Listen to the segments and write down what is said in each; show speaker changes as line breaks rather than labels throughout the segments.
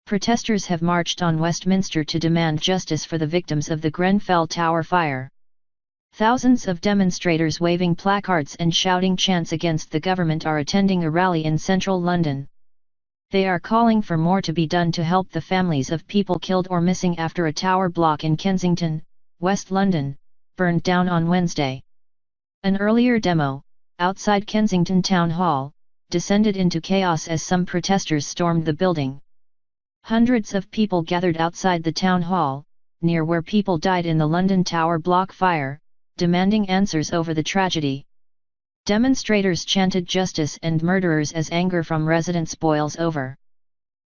Protestors have marched on Westminster to demand justice for the victims of the Grenfell Tower fire. Thousands of demonstrators waving placards and shouting chants against the government are attending a rally in central London. They are calling for more to be done to help the families of people killed or missing after a tower block in Kensington, West London, burned down on Wednesday. An earlier demo, outside Kensington Town Hall, descended into chaos as some protesters stormed the building. Hundreds of people gathered outside the town hall, near where people died in the London Tower block fire, demanding answers over the tragedy. Demonstrators chanted justice and murderers as anger from residents boils over.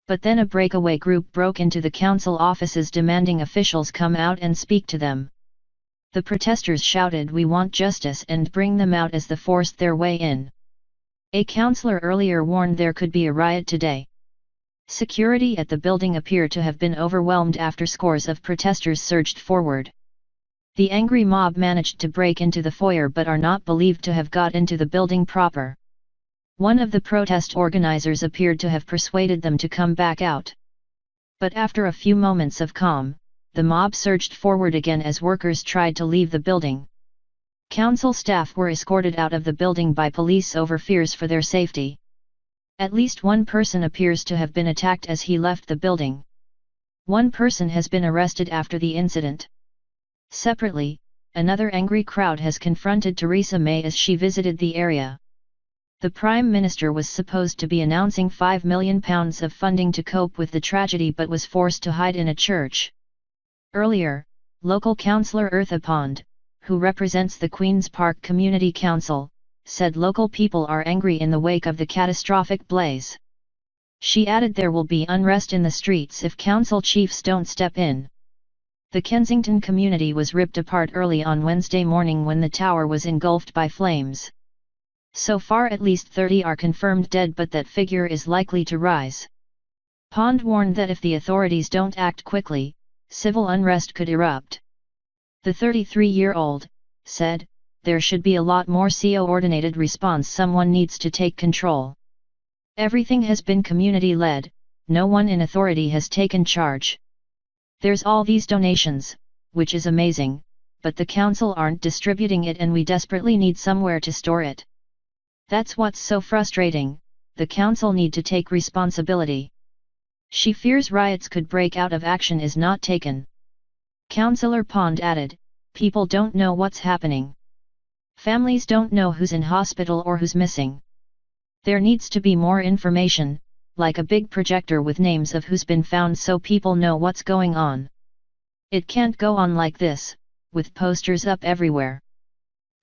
But then a breakaway group broke into the council offices demanding officials come out and speak to them. The protesters shouted, "We want justice," and bring them out as they forced their way in. A councillor earlier warned there could be a riot today. Security at the building appeared to have been overwhelmed after scores of protesters surged forward. The angry mob managed to break into the foyer but are not believed to have got into the building proper. One of the protest organizers appeared to have persuaded them to come back out. But after a few moments of calm, the mob surged forward again as workers tried to leave the building. Council staff were escorted out of the building by police over fears for their safety. At least one person appears to have been attacked as he left the building. One person has been arrested after the incident. Separately, another angry crowd has confronted Theresa May as she visited the area. The Prime Minister was supposed to be announcing £5 million of funding to cope with the tragedy but was forced to hide in a church. Earlier, local councillor Eartha Pond, who represents the Queen's Park Community Council, said local people are angry in the wake of the catastrophic blaze. She added there will be unrest in the streets if council chiefs don't step in. The Kensington community was ripped apart early on Wednesday morning when the tower was engulfed by flames. So far at least 30 are confirmed dead, but that figure is likely to rise. Pond warned that if the authorities don't act quickly, civil unrest could erupt. The 33-year-old said, "There should be a lot more coordinated response. Someone needs to take control. Everything has been community-led, no one in authority has taken charge. There's all these donations, which is amazing, but the council aren't distributing it and we desperately need somewhere to store it. That's what's so frustrating, the council need to take responsibility." She fears riots could break out if action is not taken. Councillor Pond added, "People don't know what's happening. Families don't know who's in hospital or who's missing. There needs to be more information, like a big projector with names of who's been found so people know what's going on. It can't go on like this, with posters up everywhere.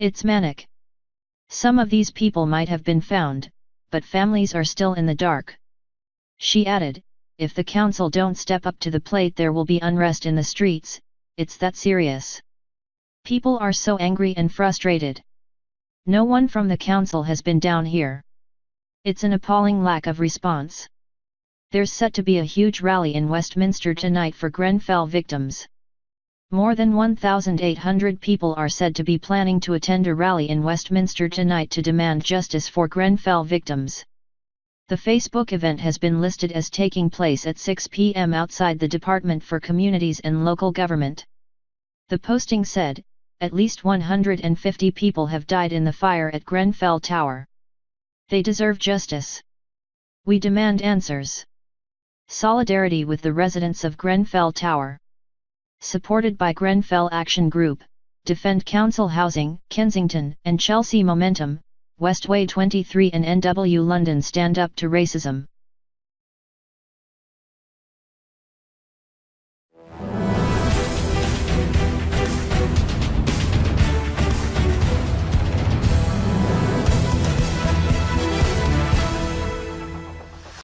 It's manic. Some of these people might have been found, but families are still in the dark." She added, "If the council don't step up to the plate there will be unrest in the streets, it's that serious. People are so angry and frustrated. No one from the council has been down here. It's an appalling lack of response." There's set to be a huge rally in Westminster tonight for Grenfell victims. More than 1,800 people are said to be planning to attend a rally in Westminster tonight to demand justice for Grenfell victims. The Facebook event has been listed as taking place at 6 p.m. outside the Department for Communities and Local Government. The posting said, "At least 150 people have died in the fire at Grenfell Tower. They deserve justice. We demand answers. Solidarity with the residents of Grenfell Tower." Supported by Grenfell Action Group, Defend Council Housing, Kensington, and Chelsea Momentum, Westway 23 and NW London Stand Up to Racism.